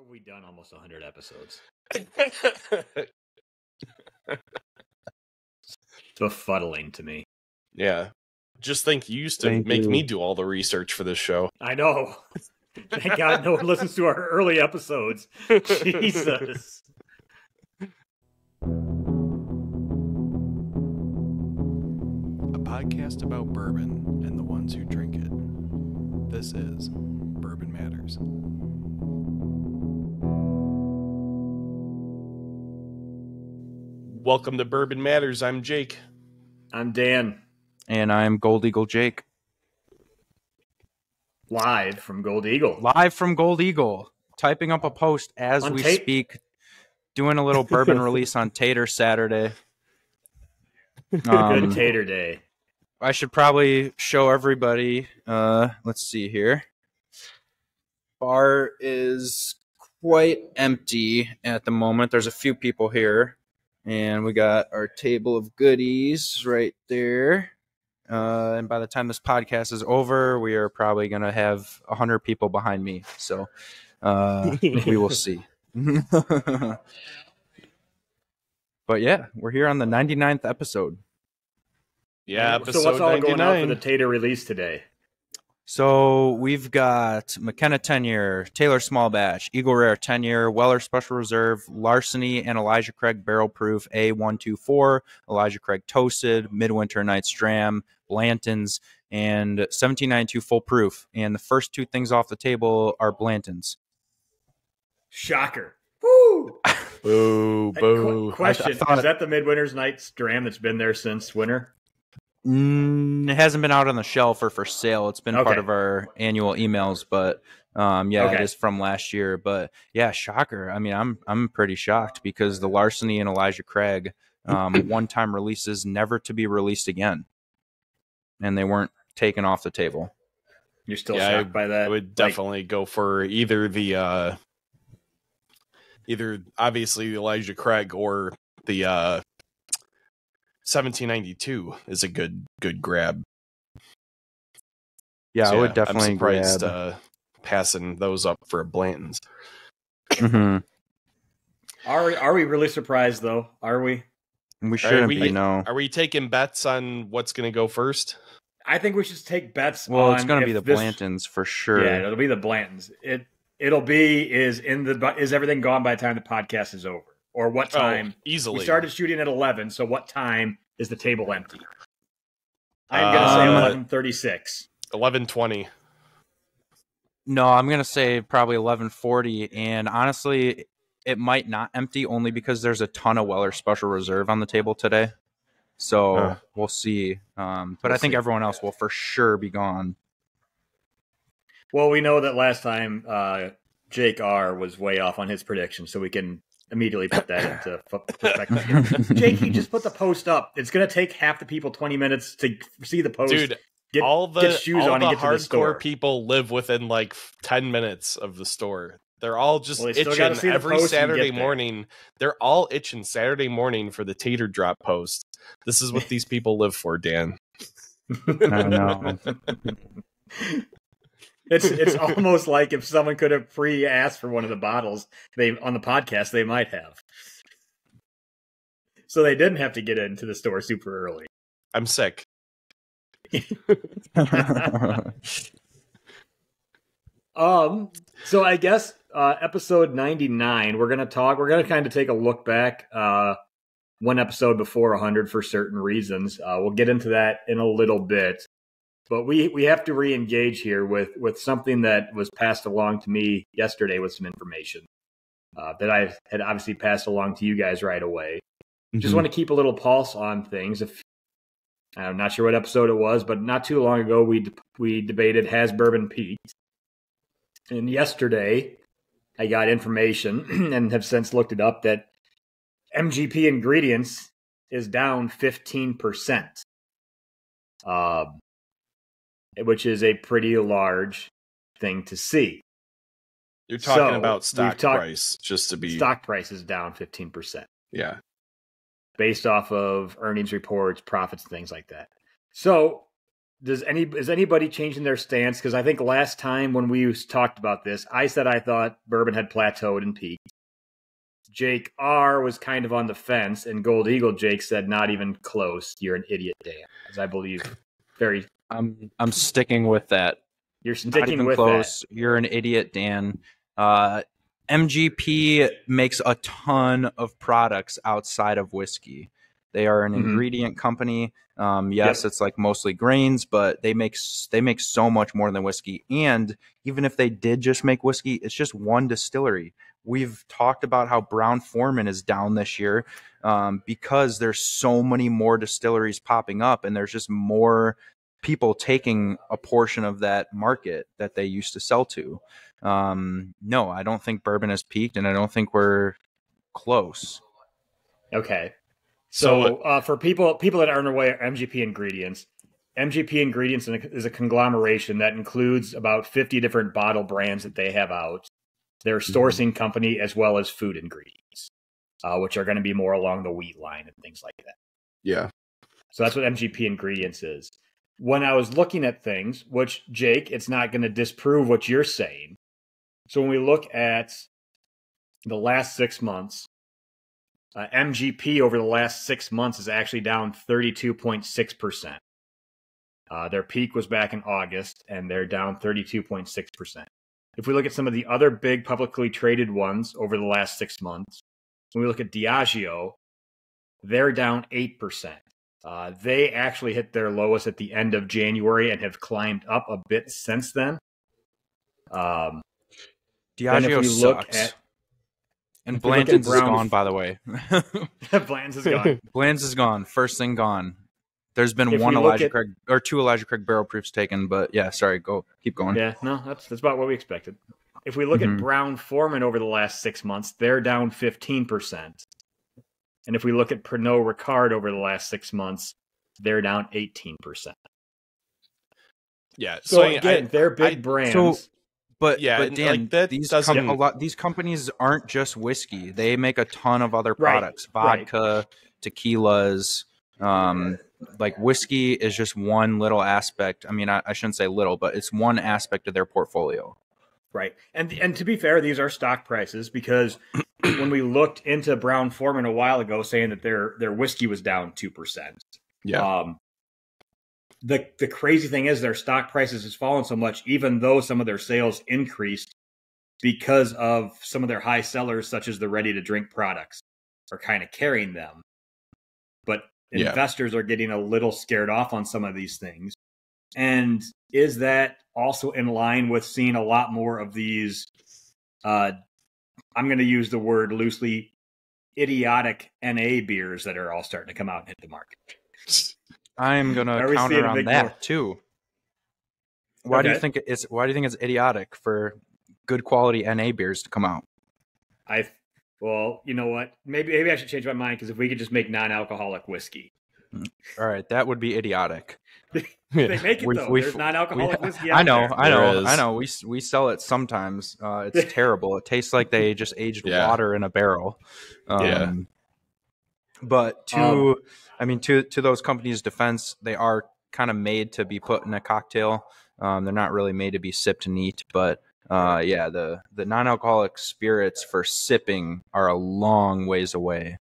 have we done almost 100 episodes? It's befuddling to me. Yeah. Just think you used to make me do all the research for this show. I know. Thank God no one listens to our early episodes. Jesus. A podcast about bourbon and the ones who drink it. This is Bourbon Matters. Welcome to Bourbon Matters. I'm Jake. I'm Dan. And I'm Gold Eagle Jake. Live from Gold Eagle. Live from Gold Eagle. Typing up a post as On we tape? speak. Doing a little bourbon release on Tater Saturday. Good Tater Day. I should probably show everybody. Let's see here. Bar is quite empty at the moment. There's a few people here. And we got our table of goodies right there. And by the time this podcast is over, we are probably going to have 100 people behind me. So we will see. But yeah, we're here on the 99th episode. Yeah, episode So what's all 99. going on for the Tater release today? So we've got McKenna 10-year, Taylor Small Batch, Eagle Rare 10-year, Weller Special Reserve, Larceny and Elijah Craig Barrel Proof A124, Elijah Craig Toasted, Midwinter Night's Dram, Blanton's, and 1792 Full Proof. And the first two things off the table are Blanton's. Shocker. Woo! Boo, boo. Question, I thought is that the Midwinter's Night's Dram that's been there since winter? It hasn't been out on the shelf or for sale. It's been part Okay. of our annual emails, but yeah, Okay. it is from last year. But yeah, shocker. I mean, I'm pretty shocked because the Larceny and Elijah Craig one-time releases, never to be released again, and they weren't taken off the table. You're still Yeah, shocked by that? I would definitely go for either the either obviously the Elijah Craig or the 1792 is a good grab. Yeah, So, I would definitely I'm surprised grab. passing those up for Blanton's. Mhm. Are we really surprised, though? Are we? We shouldn't we- be, no. Are we taking bets on what's going to go first? I think we should take bets Well, on it's going to be if the this- Blantons for sure. Yeah, it'll be the Blantons. It'll be is everything gone by the time the podcast is over? Or what time? Easily. We started shooting at 11, so what time is the table empty? I'm going to say 11:36. 11:20. No, I'm going to say probably 11:40, and honestly, it might not empty only because there's a ton of Weller Special Reserve on the table today. So we'll see. But I think everyone else will for sure be gone. Well, we know that last time Jake R was way off on his prediction, so we can immediately put that into perspective. Jake, he just put the post up. It's going to take half the people 20 minutes to see the post. Dude, get all the shoes all on the and get to the store. hardcore people live within like 10 minutes of the store. They're all just Well, they still gotta see itching the every post and Saturday get there. morning. They're all itching Saturday morning for the tater drop post. This is what these people live for, Dan. I know. It's almost like if someone could have pre-asked for one of the bottles they on the podcast, they might have. So they didn't have to get into the store super early. I'm sick. So I guess episode 99, we're gonna kind of take a look back one episode before 100 for certain reasons. We'll get into that in a little bit. But we have to re-engage here with something that was passed along to me yesterday with some information that I had obviously passed along to you guys right away. Just want to keep a little pulse on things. If I'm not sure what episode it was, but not too long ago we debated has bourbon peaked, and yesterday I got information and have since looked it up that MGP ingredients is down 15%. Which is a pretty large thing to see. You're talking So, about stock we've talked- price, just to be Stock price is down 15%. yeah. Based off of earnings reports, profits, and things like that. So is anybody changing their stance? Because I think last time when we talked about this, I said I thought bourbon had plateaued and peaked. Jake R was kind of on the fence, and Gold Eagle Jake said not even close. You're an idiot, Dan. As I believe, I'm sticking with that. You're Not sticking even with close. that. You're an idiot, Dan. MGP makes a ton of products outside of whiskey. They are an ingredient company. Yes, it's like mostly grains, but they make so much more than whiskey. And even if they did just make whiskey, it's just one distillery. We've talked about how Brown-Forman is down this year because there's so many more distilleries popping up, and there's just more people taking a portion of that market that they used to sell to. No, I don't think bourbon has peaked, and I don't think we're close. Okay. So for people that aren't aware, MGP Ingredients is a conglomeration that includes about 50 different bottle brands that they have out. They're a sourcing company as well as food ingredients, which are going to be more along the wheat line and things like that. Yeah. So that's what MGP Ingredients is. When I was looking at things, which, Jake, it's not going to disprove what you're saying. So when we look at the last 6 months, MGP over the last 6 months is actually down 32.6%. Their peak was back in August, and they're down 32.6%. If we look at some of the other big publicly traded ones over the last 6 months, when we look at Diageo, they're down 8%. They actually hit their lowest at the end of January and have climbed up a bit since then. Diageo sucks. And Blanton's is gone, by the way. Blanton's is gone. Blanton's is gone. First thing gone. There's been If one we Elijah look at- Craig or two Elijah Craig barrel proofs taken, but yeah, sorry, keep going. Yeah, no, that's about what we expected. If we look at Brown-Forman over the last 6 months, they're down 15%. And if we look at Pernod Ricard over the last 6 months, they're down 18%. Yeah. So again, they're big brands. But Yeah, but and, Dan, like, that these doesn't- these companies aren't just whiskey. They make a ton of other Right, products, vodka, tequilas. Like whiskey is just one little aspect. I mean, I shouldn't say little, but it's one aspect of their portfolio. Right. And to be fair, these are stock prices because when we looked into Brown-Forman a while ago saying that their whiskey was down 2%. Yeah. The crazy thing is their stock prices has fallen so much, even though some of their sales increased because of some of their high sellers, such as the ready-to-drink products, are kind of carrying them. But investors are getting a little scared off on some of these things. And is that also in line with seeing a lot more of these, I'm going to use the word loosely, idiotic NA beers that are all starting to come out and hit the market? I'm gonna Are we counter seeing a on big that more- too. Why do you Okay. think it's idiotic for good quality NA beers to come out? Well, you know what? Maybe I should change my mind because if we could just make non-alcoholic whiskey. All right, that would be idiotic. They make it, though. There's non-alcoholic whiskey out there. I know. We sell it sometimes. It's terrible. It tastes like they just aged water in a barrel. But to those companies' defense, they are kind of made to be put in a cocktail. They're not really made to be sipped neat. But the non-alcoholic spirits for sipping are a long ways away.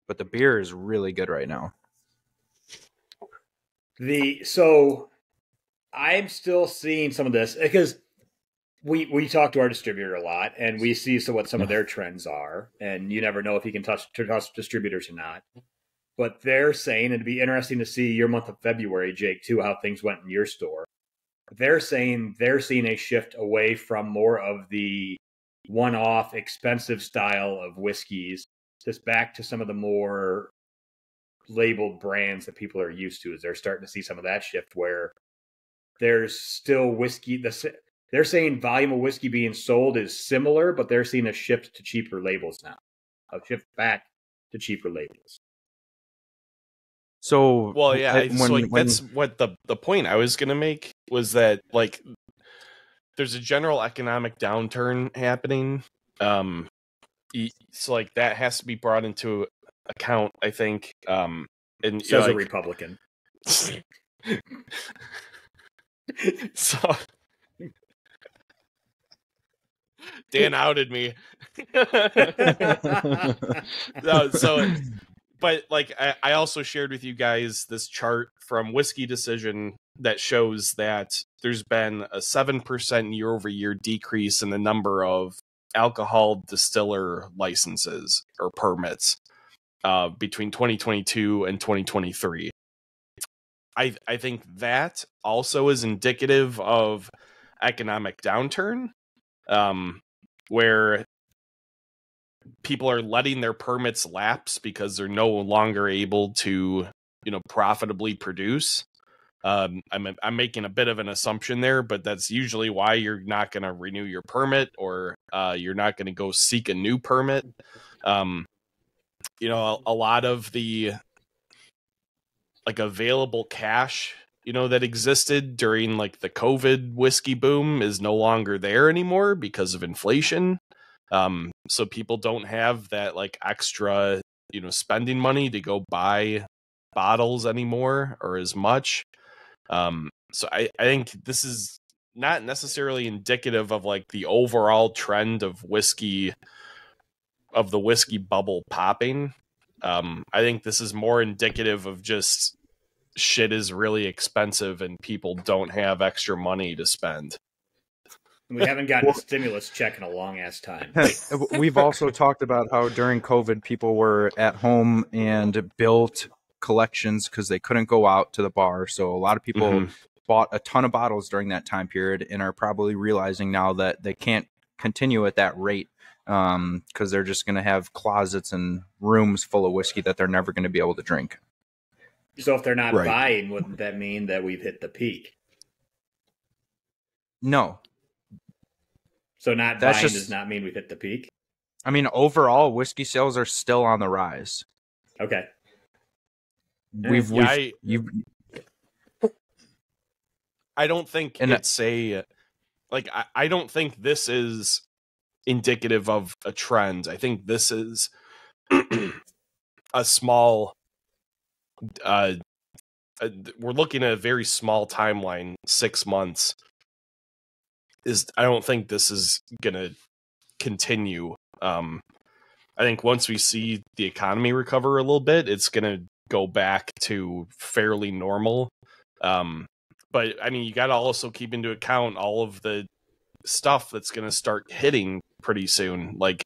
But the beer is really good right now. So I'm still seeing some of this because we talk to our distributor a lot and we see what some of their trends are, and you never know if you can trust distributors or not. But they're saying, and it'd be interesting to see your month of February, Jake, too, how things went in your store. They're saying they're seeing a shift away from more of the one-off expensive style of whiskeys, just back to some of the more labeled brands that people are used to. Is they're starting to see some of that shift where there's still whiskey. They're saying volume of whiskey being sold is similar, but they're seeing a shift to cheaper labels now. A shift back to cheaper labels. So, well, yeah, that's what the point I was going to make was that, like, there's a general economic downturn happening. So, like, that has to be brought into account, I think. And says a Republican. So Dan outed me. No, so, but like I also shared with you guys this chart from Whiskey Decision that shows that there's been a 7% year-over-year decrease in the number of alcohol distiller licenses or permits between 2022 and 2023. I think that also is indicative of economic downturn, where people are letting their permits lapse because they're no longer able to, profitably produce. I'm making a bit of an assumption there, but that's usually why you're not going to renew your permit, or you're not going to go seek a new permit. A lot of the like available cash, that existed during like the COVID whiskey boom is no longer there anymore because of inflation. So people don't have that like extra, spending money to go buy bottles anymore or as much. So I think this is not necessarily indicative of like the overall trend of whiskey, of the whiskey bubble popping. I think this is more indicative of just shit is really expensive and people don't have extra money to spend. We haven't gotten a stimulus check in a long ass time. We've also talked about how during COVID people were at home and built collections because they couldn't go out to the bar. So a lot of people bought a ton of bottles during that time period and are probably realizing now that they can't continue at that rate because they're just going to have closets and rooms full of whiskey that they're never going to be able to drink. So if they're not buying, wouldn't that mean that we've hit the peak? No. So not buying does not mean we've hit the peak? I mean, overall, whiskey sales are still on the rise. Okay. I don't think it's I don't think this is indicative of a trend. I think this is a small, we're looking at a very small timeline, 6 months. I don't think this is going to continue. I think once we see the economy recover a little bit, it's going to go back to fairly normal. But I mean, you got to also keep into account all of the stuff that's going to start hitting pretty soon. Like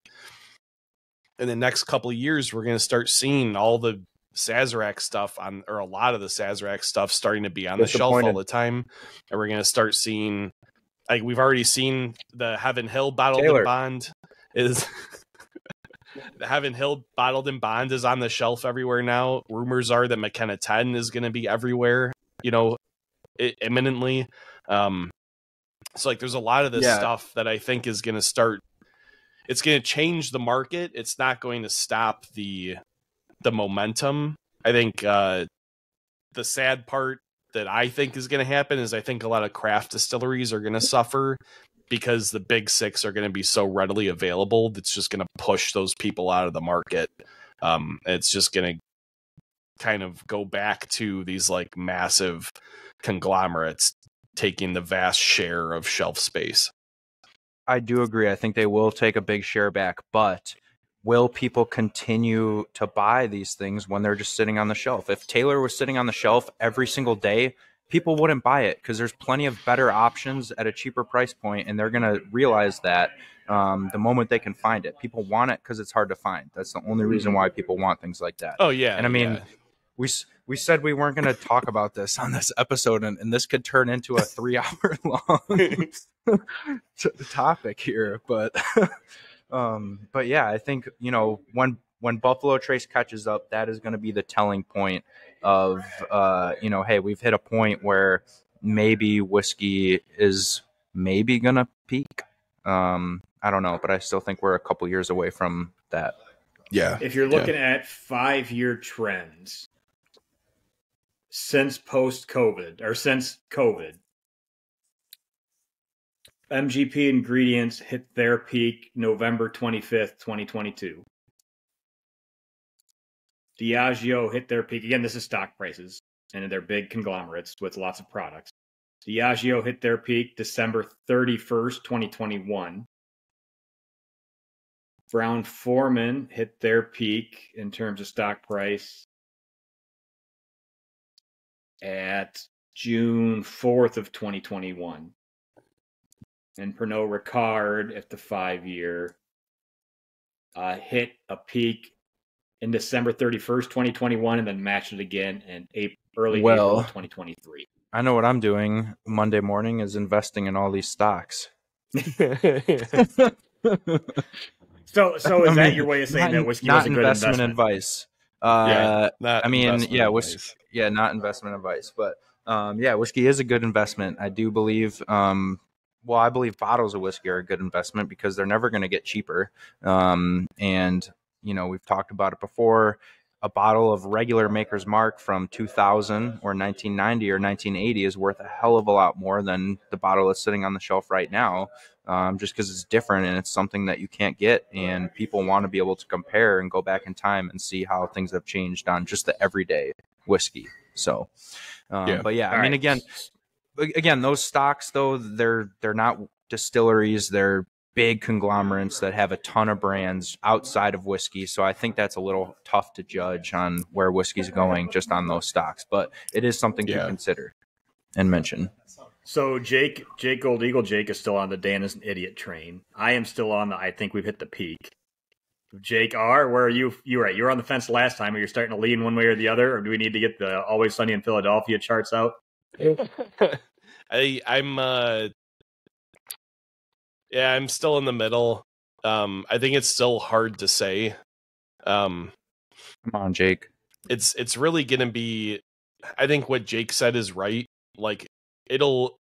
in the next couple of years, we're going to start seeing all the Sazerac stuff or a lot of the Sazerac stuff starting to be on the shelf all the time. And we're going to start seeing, like we've already seen the Heaven Hill bottled in bond is the Heaven Hill bottled in bond is on the shelf everywhere now. Rumors are that McKenna 10 is going to be everywhere, imminently. So like there's a lot of this stuff that I think is going to start, it's going to change the market. It's not going to stop the momentum. I think the sad part that I think is going to happen is I think a lot of craft distilleries are going to suffer because the big six are going to be so readily available. That's just going to push those people out of the market. It's just going to kind of go back to these like massive conglomerates taking the vast share of shelf space. I do agree. I think they will take a big share back, but will people continue to buy these things when they're just sitting on the shelf? If Taylor was sitting on the shelf every single day, people wouldn't buy it because there's plenty of better options at a cheaper price point, and they're going to realize that the moment they can find it. People want it because it's hard to find. That's the only reason why people want things like that. Oh, yeah. And I mean, we said we weren't going to talk about this on this episode, and this could turn into a 3-hour long topic here. But yeah, I think, when Buffalo Trace catches up, that is going to be the telling point of, hey, we've hit a point where maybe whiskey is maybe going to peak. I don't know, but I still think we're a couple years away from that. Yeah. If you're looking at 5-year trends since post-COVID or since COVID, MGP Ingredients hit their peak November 25th, 2022. Diageo hit their peak. Again, this is stock prices. and they're big conglomerates with lots of products. Diageo hit their peak December 31st, 2021. Brown-Forman hit their peak in terms of stock price at June 4th of 2021. And Pernod Ricard at the 5-year hit a peak in December 31st, 2021, and then matched it again in early April of 2023. I know what I'm doing Monday morning is investing in all these stocks. So is that your way of saying that whiskey was a good investment? Advice. Not not investment advice, but whiskey is a good investment. I do believe. I believe bottles of whiskey are a good investment because they're never going to get cheaper. And we've talked about it before. A bottle of regular Maker's Mark from 2000 or 1990 or 1980 is worth a hell of a lot more than the bottle that's sitting on the shelf right now, just because it's different and it's something that you can't get. And people want to be able to compare and go back in time and see how things have changed on just the everyday whiskey. So, again, those stocks, though, they're not distilleries. They're big conglomerates that have a ton of brands outside of whiskey. So I think that's a little tough to judge on where whiskey's going just on those stocks. But it is something to consider and mention. So Jake Gold Eagle Jake is still on the Dan is an idiot train. I am still on the I think we've hit the peak. Jake R, where are you? You're right. You were on the fence last time. Are you starting to lean one way or the other? Or do we need to get the Always Sunny in Philadelphia charts out? I'm still in the middle. I think it's still hard to say. Come on, Jake. It's really going to be, I think what Jake said is right. Like it'll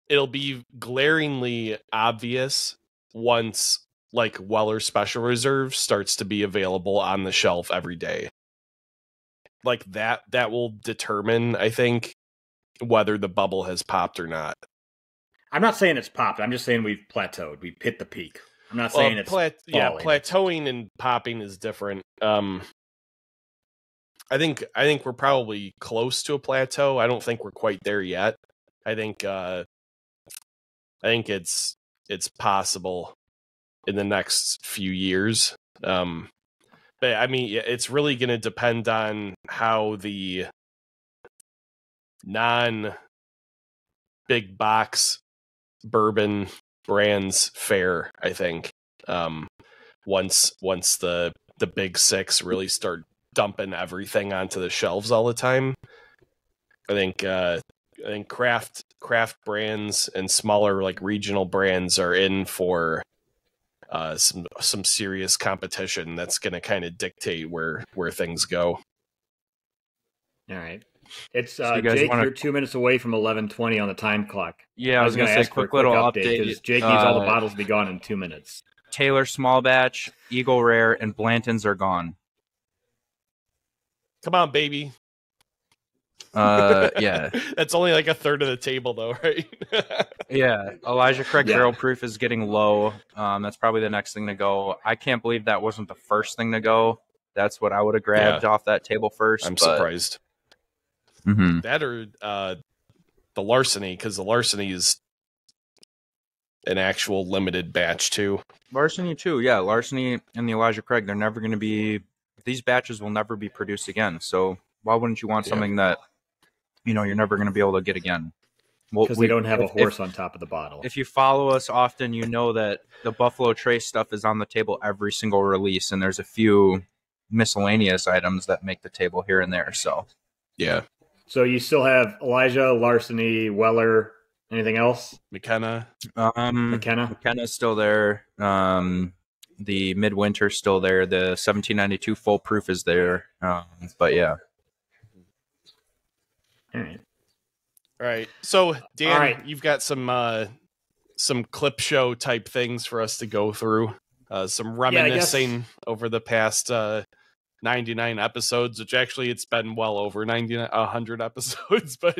be glaringly obvious once like Weller Special Reserve starts to be available on the shelf every day. Like that will determine, I think, whether the bubble has popped or not. I'm not saying it's popped. I'm just saying we've plateaued. We've hit the peak. I'm not saying it's plateauing and popping is different. I think we're probably close to a plateau. I don't think we're quite there yet. I think it's possible in the next few years. But I mean, it's really going to depend on how the non-big box bourbon brands fare, I think. Once the big six really start dumping everything onto the shelves all the time, I think craft brands and smaller like regional brands are in for some serious competition that's going to kind of dictate where things go. All right. It's Jake, you're 2 minutes away from 11:20 on the time clock. Yeah, I was going to say a quick little update because Jake needs all the bottles to be gone in 2 minutes. Taylor Small Batch, Eagle Rare, and Blanton's are gone. Come on, baby. Yeah. That's only like a third of the table, though, right? Yeah. Elijah Craig Barrel Proof is getting low. That's probably the next thing to go. I can't believe that wasn't the first thing to go. That's what I would have grabbed off that table first. I'm surprised. Mm-hmm. That or the Larceny, because the Larceny is an actual limited batch too. Larceny too, yeah. Larceny and the Elijah Craig, they're never going to be. These batches will never be produced again. So why wouldn't you want something that you're never going to be able to get again? Because we don't have a horse on top of the bottle. If you follow us often, you know that the Buffalo Trace stuff is on the table every single release, and there's a few miscellaneous items that make the table here and there. So yeah. So you still have Elijah, Larceny, Weller, anything else? McKenna. McKenna's still there. The Midwinter's still there. The 1792 Full Proof is there. But yeah. All right. All right. So Dan, you've got some clip show type things for us to go through. Some reminiscing over the past 99 episodes, which actually it's been well over 100 episodes, but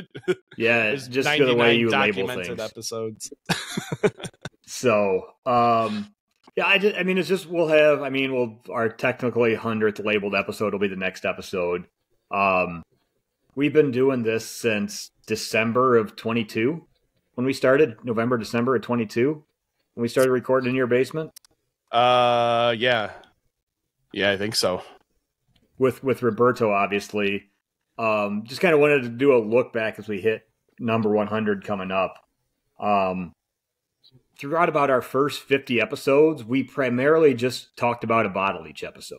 it's just the way you label things. Episodes. So, it's just our technically 100th labeled episode will be the next episode. we've been doing this since December of 22 when we started, December of 22 when we started recording in your basement. Yeah, I think so. With Roberto, obviously. Just kind of wanted to do a look back as we hit number 100 coming up. Throughout about our first 50 episodes, we primarily just talked about a bottle each episode.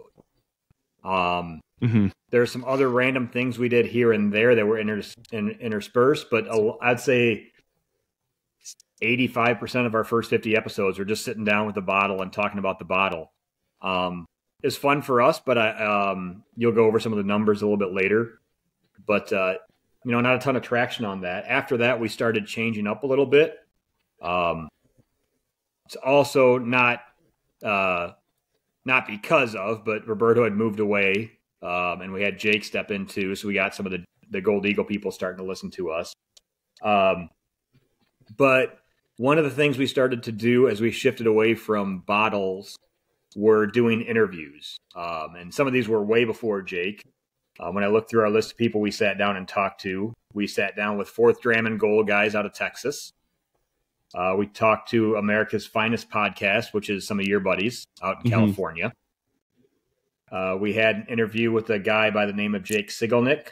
There's some other random things we did here and there that were interspersed, but I'd say 85% of our first 50 episodes were just sitting down with the bottle and talking about the bottle. It's fun for us, but you'll go over some of the numbers a little bit later. But not a ton of traction on that. After that, we started changing up a little bit. It's also not because of, but Roberto had moved away, and we had Jake step in too, so we got some of the Gold Eagle people starting to listen to us. But one of the things we started to do as we shifted away from bottles were doing interviews. And some of these were way before Jake. When I looked through our list of people we sat down and talked to, we sat down with 4th Dram and Goal guys out of Texas. We talked to America's Finest Podcast, which is some of your buddies out in California. We had an interview with a guy by the name of Jake Sigalnik.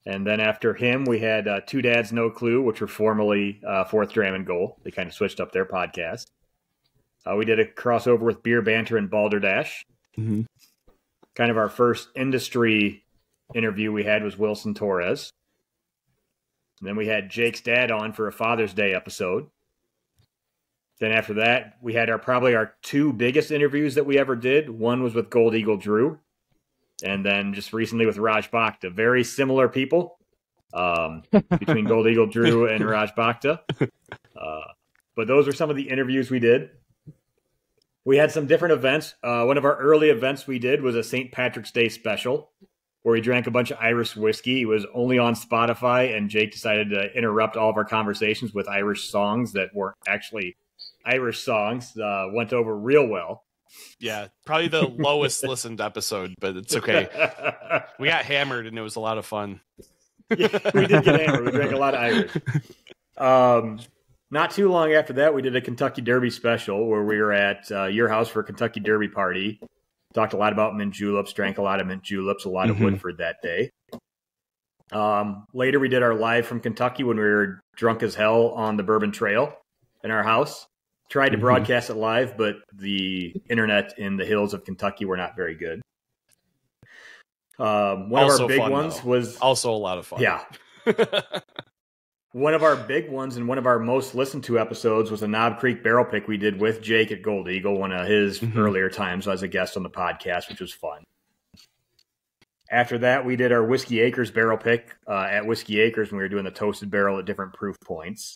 And then after him, we had Two Dads No Clue, which were formerly 4th Dram and Goal. They kind of switched up their podcast. We did a crossover with Beer Banter and Balderdash. Kind of our first industry interview we had was Wilson Torres. And then we had Jake's dad on for a Father's Day episode. Then after that, we had probably our 2 biggest interviews that we ever did. One was with Gold Eagle Drew, and then just recently with Raj Bhakta. Very similar people between Gold Eagle Drew and Raj Bhakta. But those are some of the interviews we did. We had some different events. One of our early events we did was a St. Patrick's Day special where we drank a bunch of Irish whiskey. It was only on Spotify, and Jake decided to interrupt all of our conversations with Irish songs that weren't actually Irish songs. Went over real well. Yeah, probably the lowest listened episode, but it's okay. We got hammered, and it was a lot of fun. Yeah, we did get hammered. We drank a lot of Irish. Not too long after that, we did a Kentucky Derby special where we were at your house for a Kentucky Derby party. Talked a lot about mint juleps, drank a lot of mint juleps, a lot of Woodford that day. Later, we did our live from Kentucky when we were drunk as hell on the Bourbon Trail in our house. Tried to broadcast it live, but the internet in the hills of Kentucky were not very good. One of our big ones was also a lot of fun. Yeah. One of our big ones and one of our most listened to episodes was a Knob Creek barrel pick we did with Jake at Gold Eagle, one of his earlier times as a guest on the podcast, which was fun. After that, we did our Whiskey Acres barrel pick at Whiskey Acres when we were doing the toasted barrel at different proof points.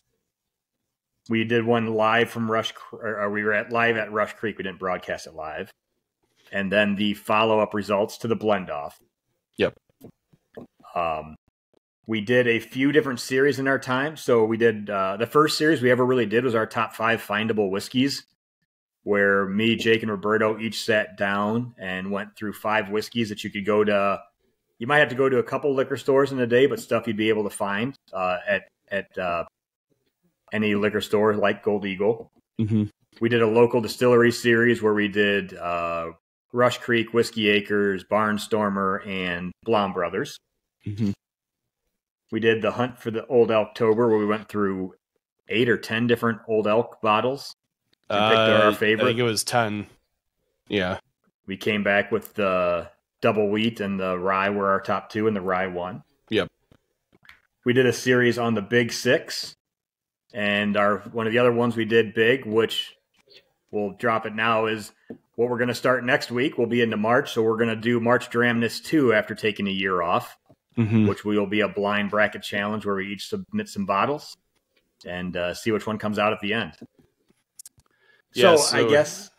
We did one live from we were live at Rush Creek. We didn't broadcast it live. And then the follow-up results to the blend off. Yep. We did a few different series in our time. So we did the first series we ever really did was our top 5 findable whiskeys, where me, Jake, and Roberto each sat down and went through 5 whiskeys that you could go to. You might have to go to a couple liquor stores in a day, but stuff you'd be able to find at any liquor store like Gold Eagle. We did a local distillery series where we did Rush Creek, Whiskey Acres, Barnstormer, and Blom Brothers. We did the Hunt for the Old Elktober, where we went through 8 or 10 different Old Elk bottles and picked our favorite. I think it was 10. Yeah. We came back with the Double Wheat and the Rye were our top 2, and the Rye won. Yep. We did a series on the Big Six, and one of the other ones we did big, which we'll drop it now, is what we're going to start next week. We'll be into March, so we're going to do March Dramness 2 after taking a year off. Which will be a blind bracket challenge where we each submit some bottles and see which one comes out at the end. Yeah, so I guess...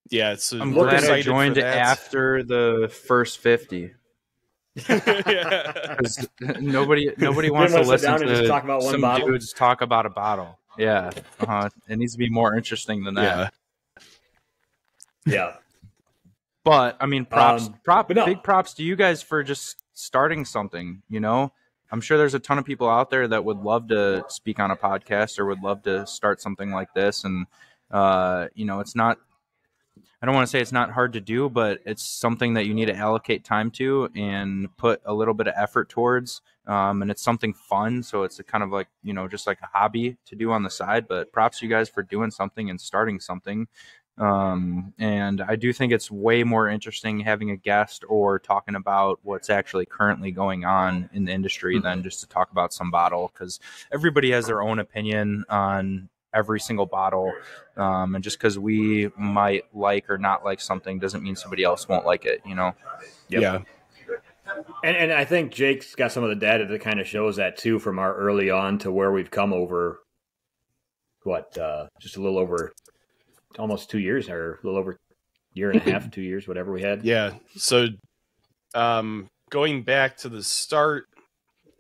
Yeah, so I'm glad I joined after the first 50. Nobody wants to listen to talk about some dudes talk about a bottle. Yeah. It needs to be more interesting than that. Yeah. But I mean, but no. big props to you guys for just starting something. You know, I'm sure there's a ton of people out there that would love to speak on a podcast or would love to start something like this. And you know, it's not. I don't want to say it's not hard to do, but it's something that you need to allocate time to and put a little bit of effort towards. And it's something fun, so it's a kind of like, you know, just like a hobby to do on the side. But props to you guys for doing something and starting something. And I do think it's way more interesting having a guest or talking about what's actually currently going on in the industry than just to talk about some bottle, because everybody has their own opinion on every single bottle, and just because we might like or not like something doesn't mean somebody else won't like it, you know. Yep. Yeah. And I think Jake's got some of the data that kind of shows that too, from our early on to where we've come over just a little over almost 2 years, or a little over a year and a half, 2 years, whatever we had. Yeah. So going back to the start,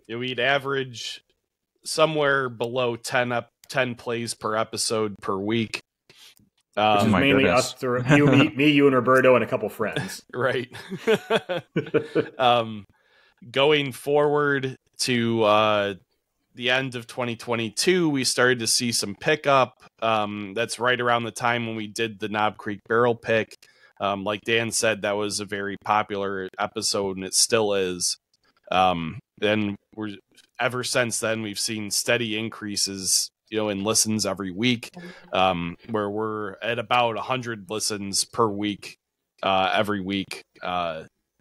we'd average somewhere below 10 plays per episode per week. Which is mainly goodness. us, through me, you, and Roberto, and a couple friends. Right. Going forward to the end of 2022, we started to see some pickup. That's right around the time when we did the Knob Creek barrel pick. Like Dan said, that was a very popular episode, and it still is. Then ever since then, we've seen steady increases, you know, in listens every week, where we're at about 100 listens per week, every week.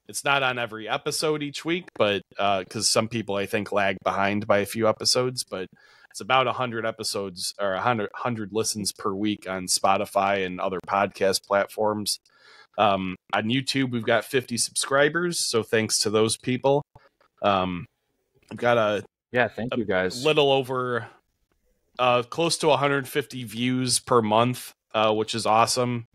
It's not on every episode each week, but because some people, I think, lag behind by a few episodes, but it's about 100 episodes or 100 listens per week on Spotify and other podcast platforms. On YouTube, we've got 50 subscribers, so thanks to those people. We've got Thank you guys. little over close to 150 views per month, which is awesome.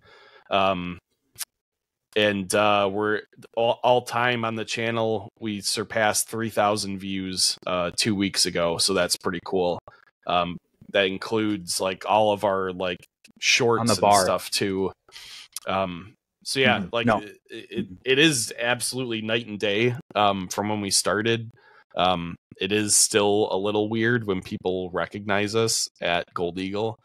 And we're all time on the channel. We surpassed 3,000 views 2 weeks ago, so that's pretty cool. That includes like all of our like shorts On the and bar. stuff too. So yeah, like it is absolutely night and day from when we started. It is still a little weird when people recognize us at Gold Eagle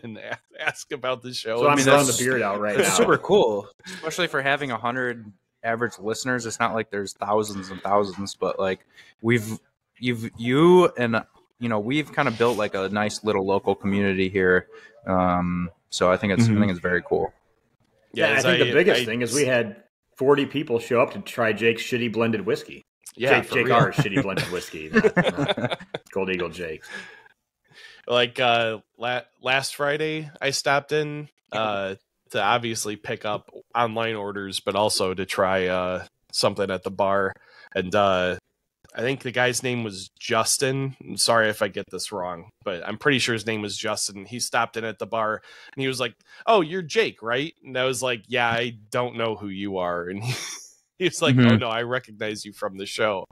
and ask about the show. So I'm mean, throwing that's- the beard out right now. It's super cool, especially for having 100 average listeners. It's not like there's thousands and thousands, but like we've kind of built like a nice little local community here. So I think it's very cool. Yeah, I think the biggest thing is we had 40 people show up to try Jake's shitty blended whiskey. Yeah, Jake R's shitty blended whiskey, not Gold Eagle Jake. Like last Friday, I stopped in to obviously pick up online orders, but also to try something at the bar. And I think the guy's name was Justin. I'm sorry if I get this wrong, but I'm pretty sure his name was Justin. He stopped in at the bar and he was like, "Oh, you're Jake, right?" And I was like, "Yeah, I don't know who you are." And he was like, "Oh no, I recognize you from the show."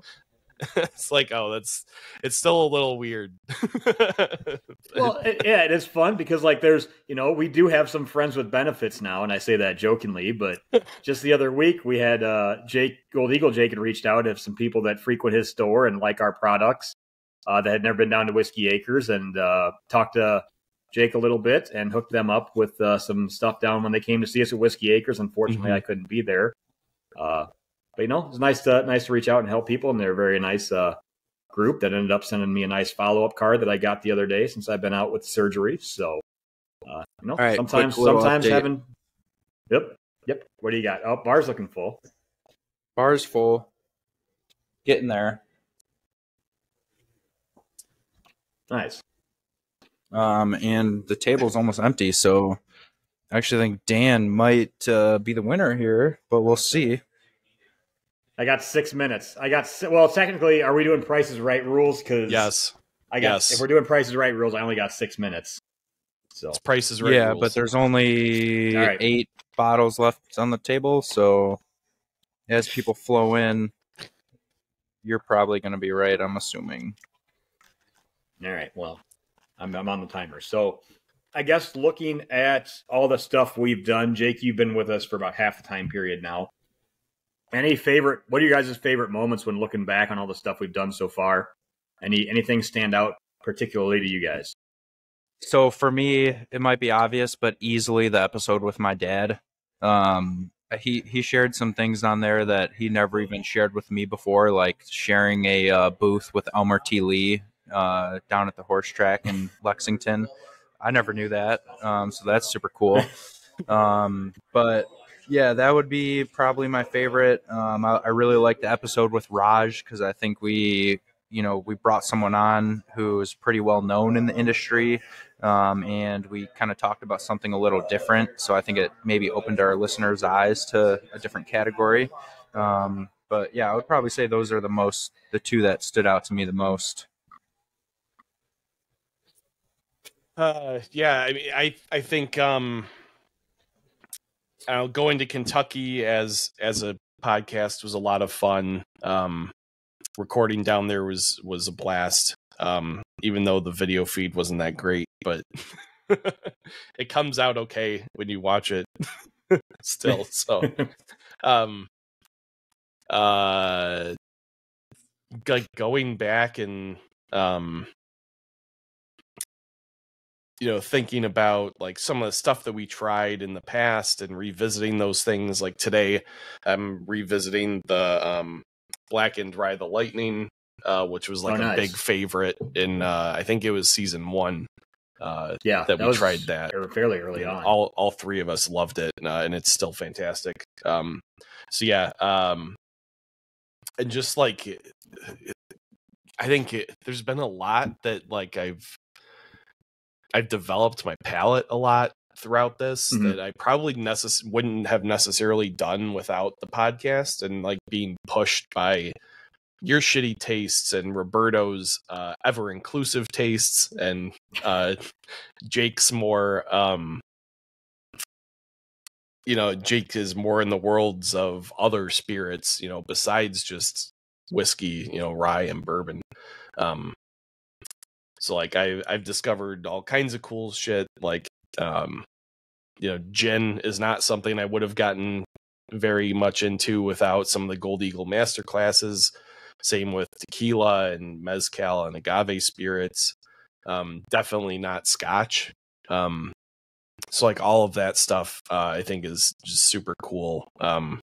It's like, it's still a little weird. Well, it is fun because like there's, we do have some friends with benefits now, and I say that jokingly, but just the other week we had Gold Eagle Jake had reached out to some people that frequent his store and like our products that had never been down to Whiskey Acres, and talked to Jake a little bit and hooked them up with some stuff down when they came to see us at Whiskey Acres. Unfortunately, I couldn't be there. But it's nice to reach out and help people, and they're a very nice group that ended up sending me a nice follow-up card that I got the other day since I've been out with surgery. So, right, sometimes update. having. Yep. What do you got? Oh, bar's looking full. Bar's full. Getting there. Nice. And the table's almost empty, so I actually think Dan might be the winner here, but we'll see. I got 6 minutes. Well, technically, are we doing Price is Right rules? Because Yes. If we're doing Price is Right rules, I only got 6 minutes. So It's Price is Right. Yeah, rules. but there's only All right. 8 bottles left on the table, so as people flow in, you're probably going to be right, I'm assuming. all right. Well, I'm on the timer. So I guess looking at all the stuff we've done, Jake, you've been with us for about half the time period now. What are your guys' favorite moments when looking back on all the stuff we've done so far? Anything stand out particularly to you guys? So for me, it might be obvious, but easily the episode with my dad. He shared some things on there that he never even shared with me before, like sharing a booth with Elmer T. Lee down at the horse track in Lexington. I never knew that, so that's super cool. But yeah, that would be probably my favorite. I really like the episode with Raj because I think we brought someone on who is pretty well known in the industry. And we kind of talked about something a little different. So I think it maybe opened our listeners' eyes to a different category. But yeah, I would probably say those are the two that stood out to me the most. Yeah, I mean, I think going to Kentucky as a podcast was a lot of fun. Recording down there was a blast. Even though the video feed wasn't that great, but it comes out okay when you watch it still. So, like going back and, thinking about like some of the stuff that we tried in the past and revisiting those things. Like today, I'm revisiting the Blackened Ride the Lightning, which was like a big favorite in I think it was season 1. That we tried that fairly early on. All three of us loved it, and it's still fantastic. So yeah, and just like I think there's been a lot that like I've developed my palate a lot throughout this that I probably wouldn't have necessarily done without the podcast, and like being pushed by your shitty tastes and Roberto's ever inclusive tastes and Jake's more Jake is more in the worlds of other spirits, besides just whiskey, rye and bourbon. So like I've discovered all kinds of cool shit, like gin is not something I would have gotten very much into without some of the Gold Eagle master classes. Same with tequila and mezcal and agave spirits. Definitely not scotch. So like all of that stuff, I think is just super cool. And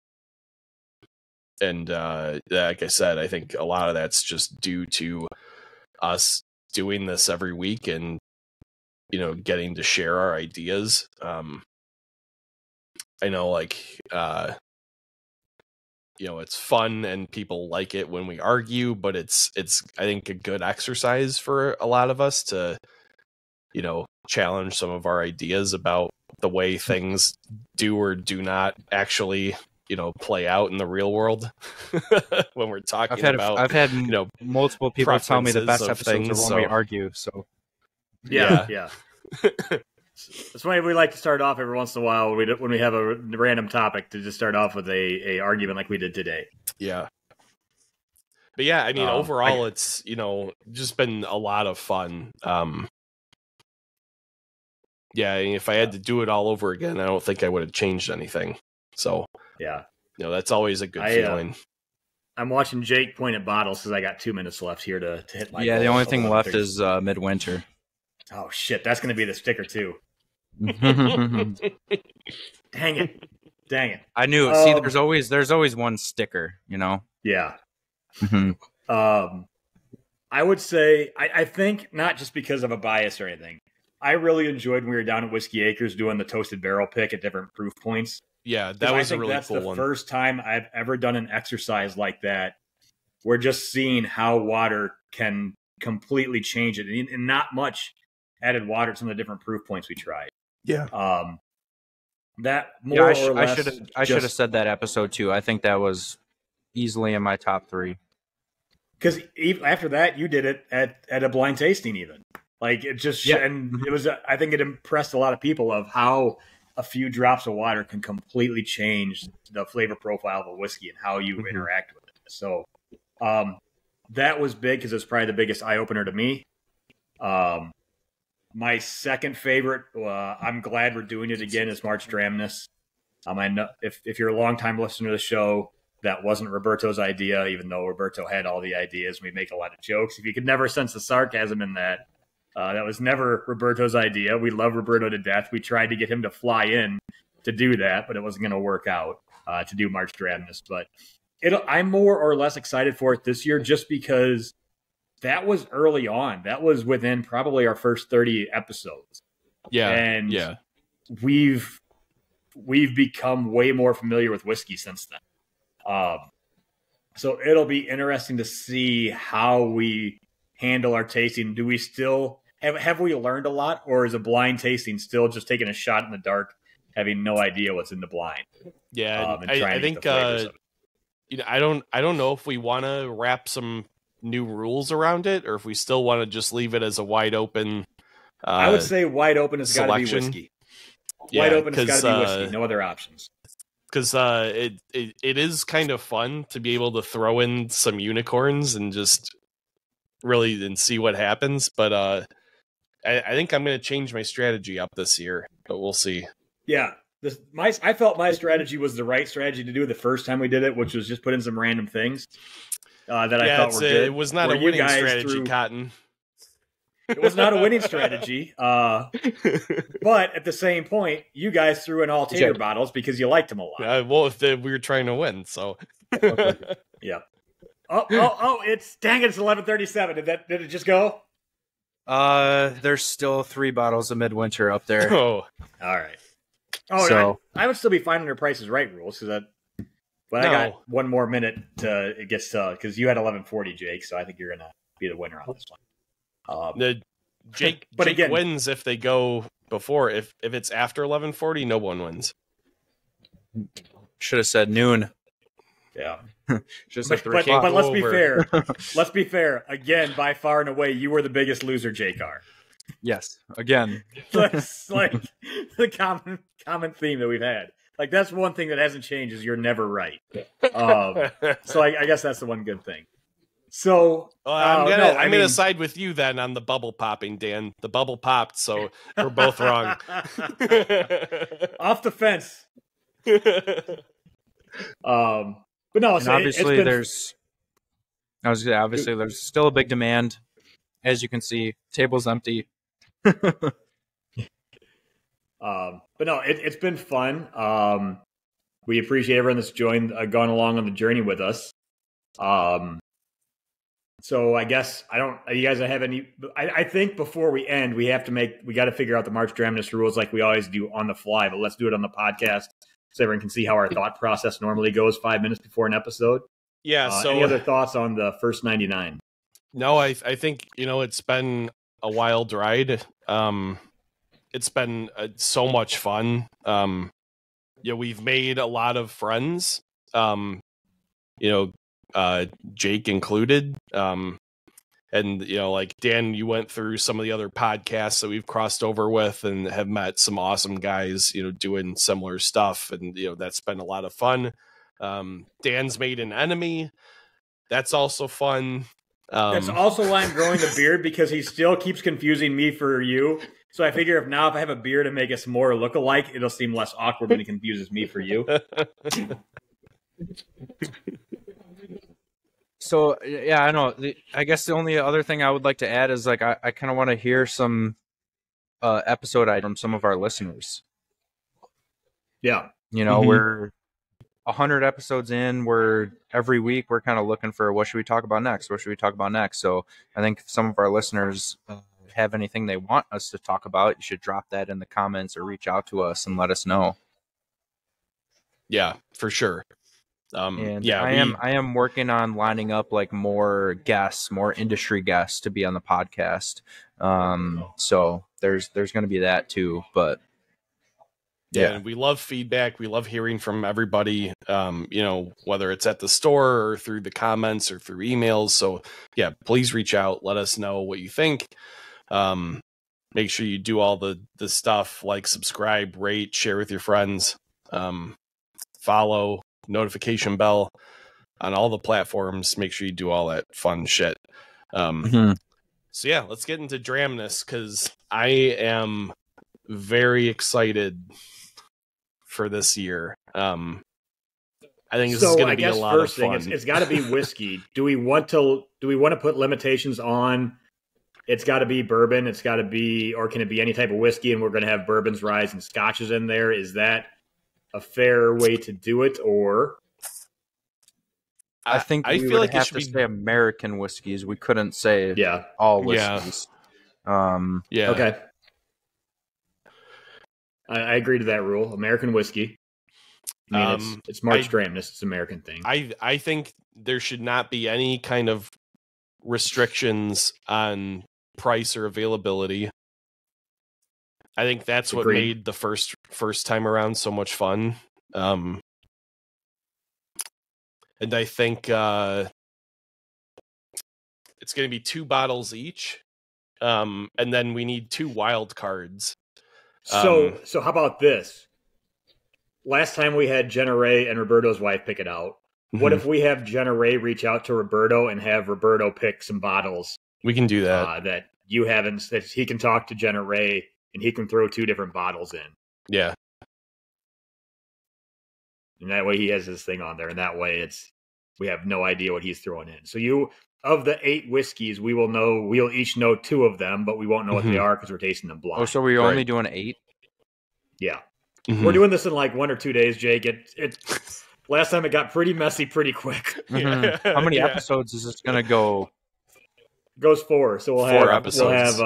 like I said, I think a lot of that's just due to us doing this every week and, getting to share our ideas. I know like, it's fun and people like it when we argue, but it's I think a good exercise for a lot of us to, challenge some of our ideas about the way things do or do not actually, play out in the real world when we're talking about. I've had multiple people tell me the best episodes are when we argue. So yeah. That's why we like to start off every once in a while when we have a random topic to just start off with a argument like we did today. Yeah. But yeah, I mean, overall, it's, just been a lot of fun. Yeah, if I had to do it all over again, I don't think I would have changed anything. So, yeah, that's always a good feeling. I'm watching Jake point at bottles because I got 2 minutes left here to hit my. Yeah, the only thing left is Midwinter. Oh shit, that's going to be the sticker too. Dang it! I knew it. See, there's always one sticker, Yeah. I would say I think not just because of a bias or anything. I really enjoyed when we were down at Whiskey Acres doing the toasted barrel pick at different proof points. Yeah, that was a really cool one. That's the first time I've ever done an exercise like that. We're just seeing how water can completely change it, and not much added water at some of the different proof points we tried. Yeah. That more or less. I should have said that episode too. I think that was easily in my top 3. Because after that, you did it at a blind tasting, even like it just and it was. I think it impressed a lot of people of how a few drops of water can completely change the flavor profile of a whiskey and how you interact with it. So that was big because it was probably the biggest eye opener to me. My second favorite, I'm glad we're doing it again, is March Dramnus. I know if you're a longtime listener to the show, that wasn't Roberto's idea, even though Roberto had all the ideas. We make a lot of jokes. If you could never sense the sarcasm in that, that was never Roberto's idea. We love Roberto to death. We tried to get him to fly in to do that, but it wasn't going to work out to do March Dramnus. But I'm more or less excited for it this year just because that was early on. That was within probably our first 30 episodes. Yeah. And we've become way more familiar with whiskey since then. So it'll be interesting to see how we handle our tasting. Do we still have we learned a lot, or is a blind tasting still just taking a shot in the dark, having no idea what's in the blind? Yeah, I think I don't know if we want to wrap some new rules around it, or if we still want to just leave it as a wide open. I would say wide open has got to be whiskey. Wide open has got to be whiskey. No other options. Because it is kind of fun to be able to throw in some unicorns and just really and see what happens. But I think I'm going to change my strategy up this year, but we'll see. Yeah, I felt my strategy was the right strategy to do the first time we did it, which was just put in some random things that I thought were good. It was not a winning strategy, Cotton. It was not a winning strategy. But at the same point, you guys threw in all tater bottles because you liked them a lot. Well, if we were trying to win, so. Yeah. Oh, it's 11:37. Did it just go? There's still 3 bottles of Midwinter up there. Oh. All right. Oh, so I would still be fine under Price is Right rules because I got one more minute to it gets because you had 11:40, Jake. So I think you're gonna be the winner on this one. Jake wins if they go before. If it's after 11:40, no one wins. Should have said noon. Yeah. But let's be fair. Let's be fair. Again, by far and away, you were the biggest loser, JCar. Yes. Again. That's like the common theme that we've had. Like that's one thing that hasn't changed is you're never right. So I guess that's the one good thing. So I'm gonna side with you then on the bubble popping, Dan. The bubble popped, so we're both wrong. Off the fence. But no, so obviously there's still a big demand, as you can see. Table's empty. But no, it's been fun. We appreciate everyone that's gone along on the journey with us. So I guess you guys have any, I think before we end, we got to figure out the March Dramnus rules like we always do on the fly, but let's do it on the podcast so everyone can see how our thought process normally goes 5 minutes before an episode. Yeah. So any other thoughts on the first 99? No, I think, it's been a wild ride. It's been so much fun. We've made a lot of friends, Jake included. And, like Dan, you went through some of the other podcasts that we've crossed over with and have met some awesome guys, doing similar stuff. And, that's been a lot of fun. Dan's made an enemy. That's also fun. That's also why I'm growing the beard, because he still keeps confusing me for you. So I figure if I have a beard and make us more look-alike, it'll seem less awkward when he confuses me for you. So, yeah, I know. I guess the only other thing I would like to add is, I kind of want to hear some episode items from some of our listeners. Yeah. We're 100 episodes in. Every week we're kind of looking for what should we talk about next? What should we talk about next? So I think if some of our listeners have anything they want us to talk about, you should drop that in the comments or reach out to us and let us know. Yeah, for sure. I am working on lining up more guests, more industry guests to be on the podcast. So there's going to be that too, but yeah, and we love feedback. We love hearing from everybody, whether it's at the store or through the comments or through emails. So yeah, please reach out. Let us know what you think. Make sure you do all the stuff like subscribe, rate, share with your friends, follow, notification bell on all the platforms. Make sure you do all that fun shit. So yeah, let's get into Dramnus, because I am very excited for this year. I think this is going to be a lot of fun. It's got to be whiskey. Do we want to put limitations on? It's got to be bourbon. It's got to be, or can it be any type of whiskey? And we're going to have bourbons, ryes, and scotches in there. Is that a fair way to do it? Or I think we feel like it should say American whiskeys. We couldn't say all whiskeys. Yeah. Okay. I agree to that rule. American whiskey. I mean, it's March Dramnus. It's an American thing. I think there should not be any kind of restrictions on price or availability. I think that's what made the first time around so much fun. And I think it's going to be 2 bottles each. And then we need 2 wild cards. So how about this? Last time we had Jenna Ray and Roberto's wife pick it out. What if we have Jenna Ray reach out to Roberto and have Roberto pick some bottles? We can do that. That you haven't. That he can talk to Jenna Ray and he can throw 2 different bottles in. Yeah. And that way he has his thing on there, and that way we have no idea what he's throwing in. So of the 8 whiskeys, we'll each know 2 of them, but we won't know what they are because we're tasting them blind. Oh, so we're only doing 8? Yeah. We're doing this in like 1 or 2 days, Jake. Last time it got pretty messy pretty quick. How many episodes is this going to go? Goes 4. So we'll 4 have episodes.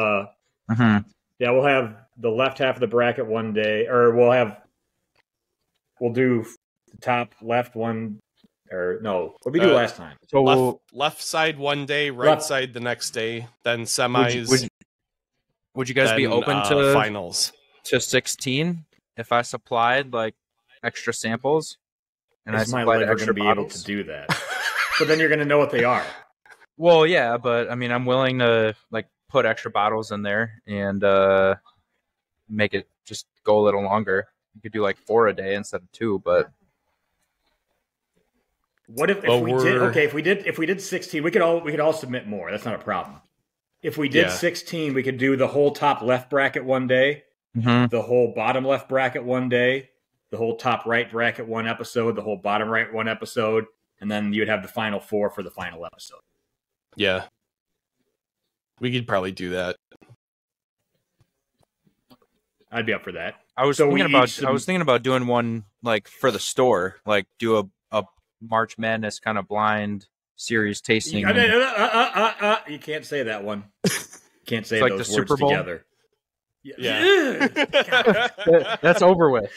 We'll have the left half of the bracket one day, or we'll do the top left one, or no, what did we do last time? So left side one day, right side the next day, then semis. Would you guys be open to finals to 16 if I supplied like extra samples? And I supplied extra bottles? Be able to do that, but then you're going to know what they are. Well, yeah, but I mean, I'm willing to like put extra bottles in there and make it just go a little longer. You could do like 4 a day instead of 2, but what if we did 16, we could all submit more. That's not a problem. If we did 16, we could do the whole top left bracket one day, the whole bottom left bracket one day, the whole top right bracket one episode, the whole bottom right one episode, and then you'd have the final 4 for the final episode. Yeah. We could probably do that. I'd be up for that. I was thinking about doing one like for the store, like do a March Madness kind of blind series tasting. You can't say that one. You can't say like those the words Super Bowl? together. Yeah. That's over with.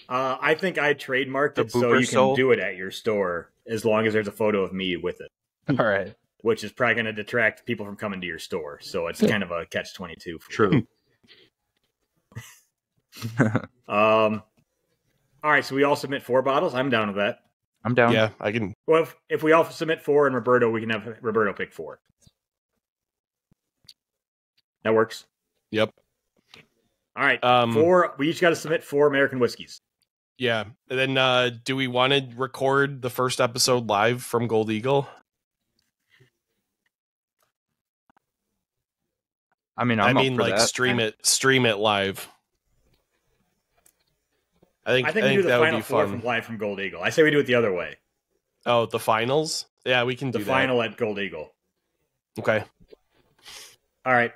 I think I trademarked it so you can do it at your store as long as there's a photo of me with it. All right. Which is probably going to detract people from coming to your store. So it's kind of a catch-22. True. All right, so we all submit 4 bottles. I'm down with that. I'm down. Yeah, I can. Well, if we all submit 4 and Roberto, we can have Roberto pick 4. That works. Yep. All right, 4. We each got to submit 4 American whiskeys. Yeah. And then do we want to record the first episode live from Gold Eagle? I mean, like stream it live. I think we do the final 4 from live from Gold Eagle. I say we do it the other way. Oh, the finals? Yeah, we can do the final at Gold Eagle. Okay. All right.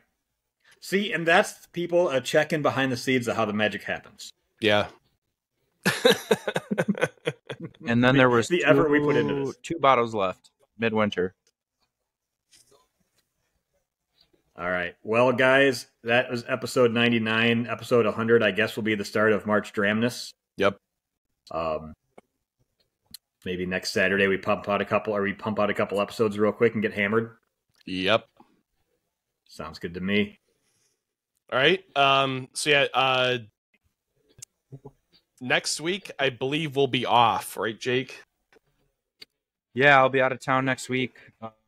See, and that's people a check in behind the scenes of how the magic happens. Yeah. And then there was the effort we put into this. 2 bottles left midwinter. All right. Well, guys, that was episode 99. Episode 100, I guess, will be the start of March Dramnus. Yep. Maybe next Saturday we pump out a couple episodes real quick and get hammered. Yep. Sounds good to me. All right. Next week, I believe we'll be off, right, Jake? Yeah, I'll be out of town next week.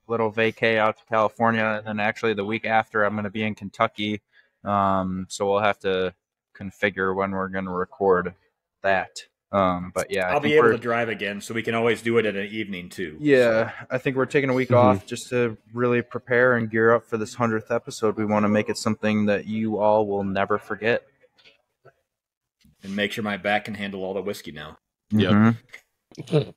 Little vacay out to California, and then actually the week after I'm going to be in Kentucky. So we'll have to configure when we're going to record that. But yeah, I'll be able to drive again, so we can always do it in an evening too. Yeah, I think we're taking a week off just to really prepare and gear up for this 100th episode. We want to make it something that you all will never forget. And make sure my back can handle all the whiskey now. Yep. All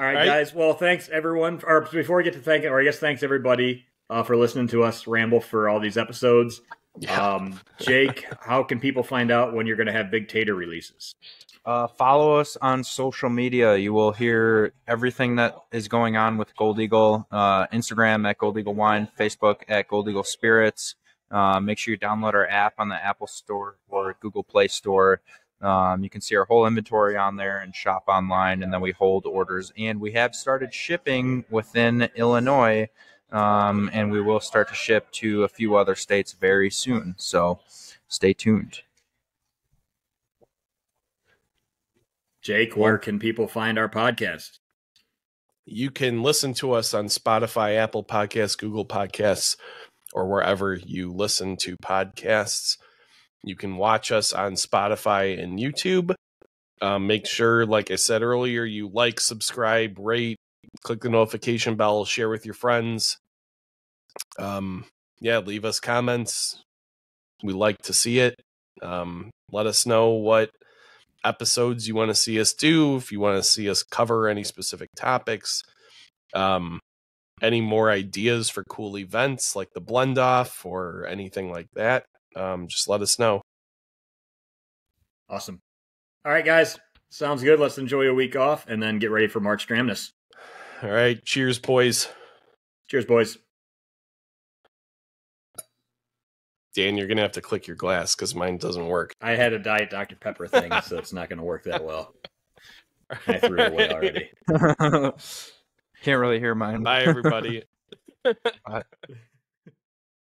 right, guys. Well, thanks everyone. Or before we get to thank, or I guess thanks everybody for listening to us ramble for all these episodes. Yeah. Jake, how can people find out when you're going to have Big Tater releases? Follow us on social media. You will hear everything that is going on with Gold Eagle. Instagram at Gold Eagle Wine, Facebook at Gold Eagle Spirits. Make sure you download our app on the Apple Store or Google Play Store. You can see our whole inventory on there and shop online, and then we hold orders. And we have started shipping within Illinois, and we will start to ship to a few other states very soon. So stay tuned. Jake, where can people find our podcast? You can listen to us on Spotify, Apple Podcasts, Google Podcasts, or wherever you listen to podcasts. You can watch us on Spotify and YouTube. Make sure, like I said earlier, you like, subscribe, rate, click the notification bell, share with your friends. Leave us comments. We like to see it. Let us know what episodes you want to see us do, if you want to see us cover any specific topics, any more ideas for cool events like the blend off or anything like that. Just let us know. Awesome. All right, guys. Sounds good. Let's enjoy a week off and then get ready for March Dramnus. All right. Cheers, boys. Cheers, boys. Dan, you're going to have to click your glass because mine doesn't work. I had a Diet Dr. Pepper thing, so it's not going to work that well. I threw it away already. Can't really hear mine. Bye, everybody. Bye.